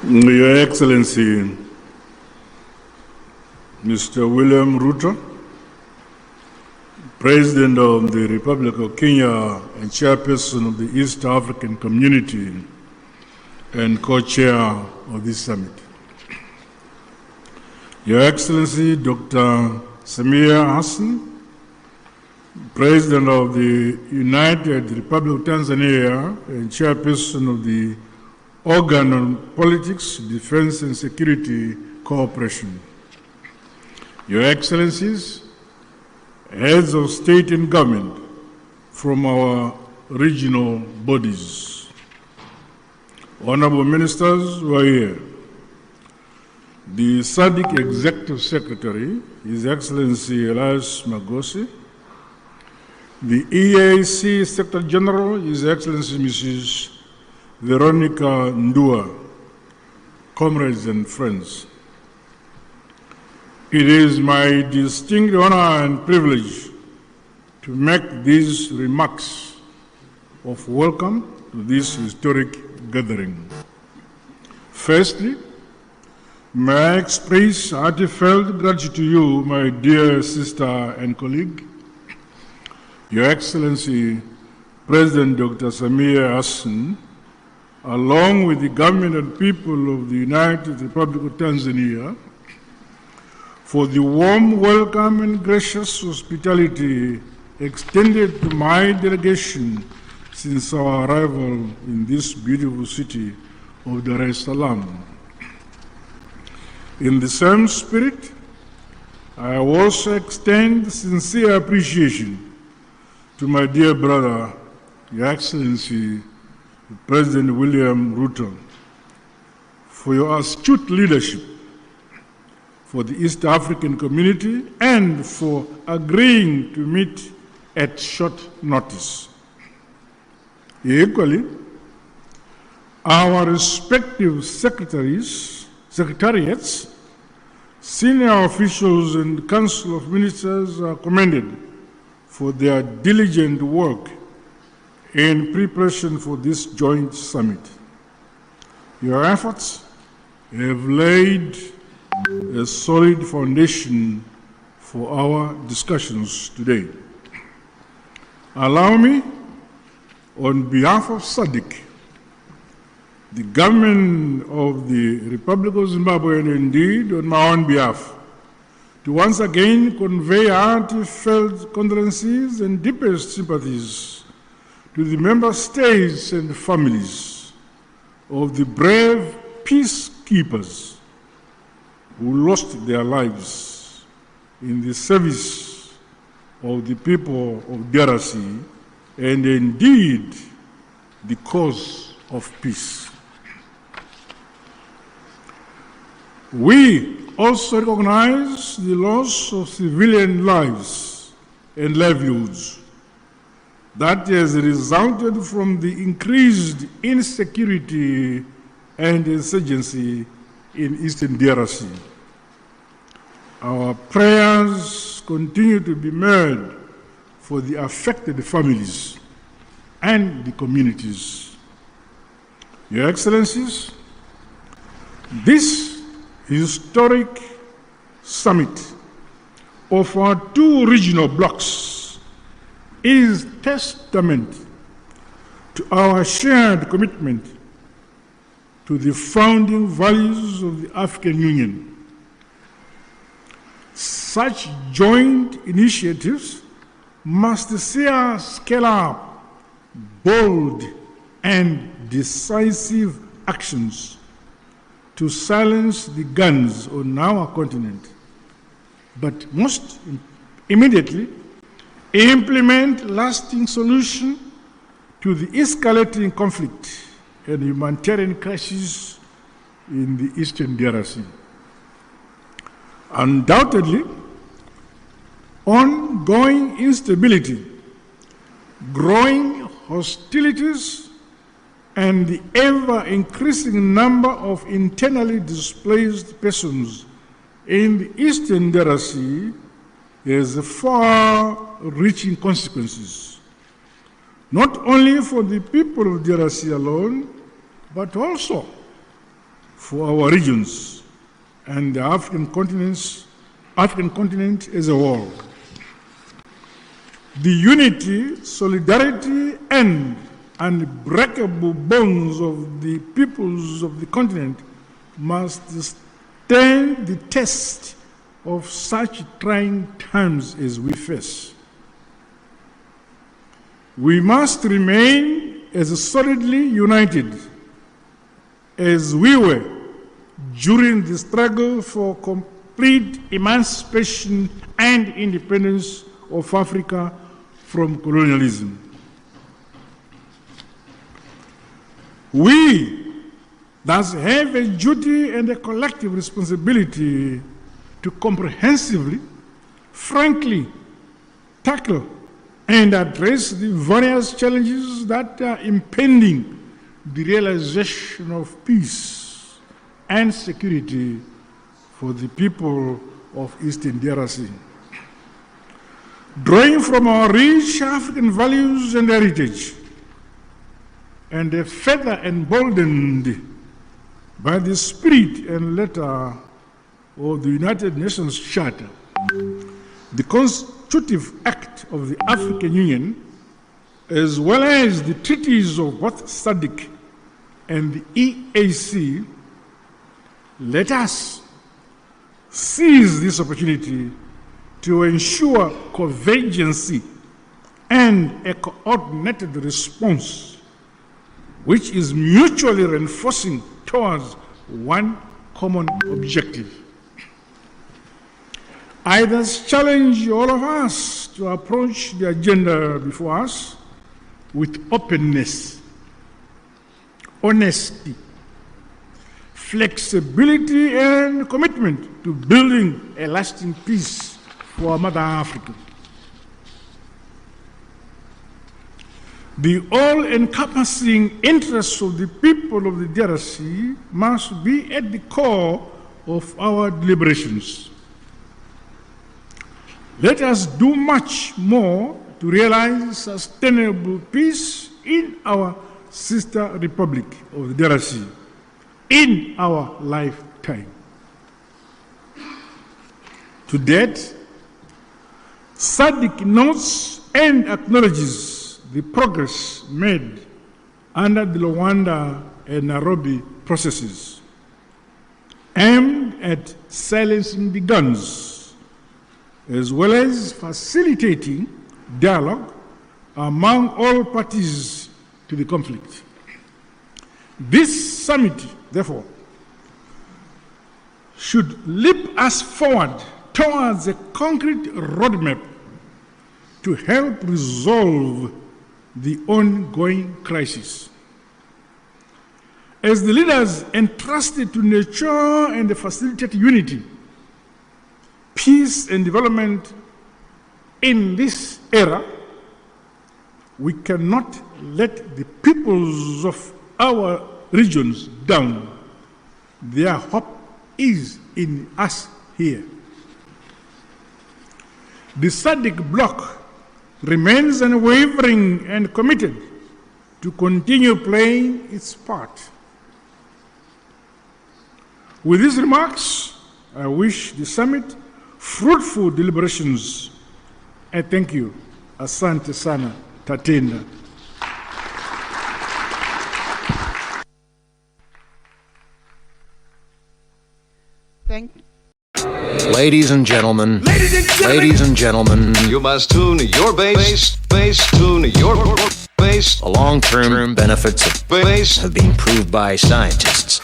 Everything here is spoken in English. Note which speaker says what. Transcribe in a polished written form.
Speaker 1: Your Excellency, Mr. William Ruto, President of the Republic of Kenya and Chairperson of the East African Community and Co-Chair of this summit. Your Excellency, Dr. Samia Hassan, President of the United Republic of Tanzania and Chairperson of the Organ on Politics, Defense and Security Cooperation. Your Excellencies, Heads of State and Government from our regional bodies, Honorable Ministers who are here, the SADC Executive Secretary, His Excellency Elias Magosi, the EAC Secretary General, His Excellency Mrs. Veronica Ndua, comrades and friends. It is my distinct honor and privilege to make these remarks of welcome to this historic gathering. Firstly, may I express heartfelt gratitude to you, my dear sister and colleague, Your Excellency, President Dr. Samia Hassan, along with the government and people of the United Republic of Tanzania, for the warm welcome and gracious hospitality extended to my delegation since our arrival in this beautiful city of Dar es Salaam. In the same spirit, I also extend sincere appreciation to my dear brother, Your Excellency, President William Ruto, for your astute leadership for the East African community and for agreeing to meet at short notice. Equally, our respective secretariats, senior officials and Council of Ministers are commended for their diligent work in preparation for this joint summit. Your efforts have laid a solid foundation for our discussions today. Allow me, on behalf of SADC, the government of the Republic of Zimbabwe, and indeed on my own behalf, to once again convey heartfelt condolences and deepest sympathies to the member states and families of the brave peacekeepers who lost their lives in the service of the people of DRC and indeed the cause of peace. We also recognize the loss of civilian lives and livelihoods that has resulted from the increased insecurity and insurgency in Eastern DRC. Our prayers continue to be made for the affected families and the communities. Your Excellencies, this historic summit of our two regional blocs is testament to our shared commitment to the founding values of the African Union. Such joint initiatives must see us scale up bold and decisive actions to silence the guns on our continent, but most immediately implement lasting solutions to the escalating conflict and humanitarian crisis in the Eastern DRC. Undoubtedly, ongoing instability, growing hostilities, and the ever-increasing number of internally displaced persons in the Eastern DRC has far-reaching consequences, not only for the people of DRC alone, but also for our regions and the African continent as a whole. The unity, solidarity, and unbreakable bonds of the peoples of the continent must stand the test of such trying times as we face. We must remain as solidly united as we were during the struggle for complete emancipation and independence of Africa from colonialism. We thus have a duty and a collective responsibility to comprehensively, frankly, tackle and address the various challenges that are impeding the realization of peace and security for the people of Eastern DRC. Drawing from our rich African values and heritage, and further emboldened by the spirit and letter of the United Nations Charter, the Constitutive Act of the African Union, as well as the treaties of both SADC and the EAC, let us seize this opportunity to ensure convergence and a coordinated response which is mutually reinforcing towards one common objective. I thus challenge all of us to approach the agenda before us with openness, honesty, flexibility, and commitment to building a lasting peace for Mother Africa. The all-encompassing interests of the people of the DRC must be at the core of our deliberations. Let us do much more to realize sustainable peace in our sister republic of the DRC in our lifetime. To date, SADC notes and acknowledges the progress made under the Luanda and Nairobi processes aimed at silencing the guns, as well as facilitating dialogue among all parties to the conflict. This summit, therefore, should leap us forward towards a concrete roadmap to help resolve the ongoing crisis. As the leaders entrusted to nurture and facilitate unity, peace, and development in this era, we cannot let the peoples of our regions down. Their hope is in us here. The SADC bloc remains unwavering and committed to continue playing its part. With these remarks, I wish the summit fruitful deliberations. I thank you. Asante sana, Tatenda.
Speaker 2: Ladies and gentlemen, you must tune your bass, tune your bass. The long-term benefits of bass have been proved by scientists.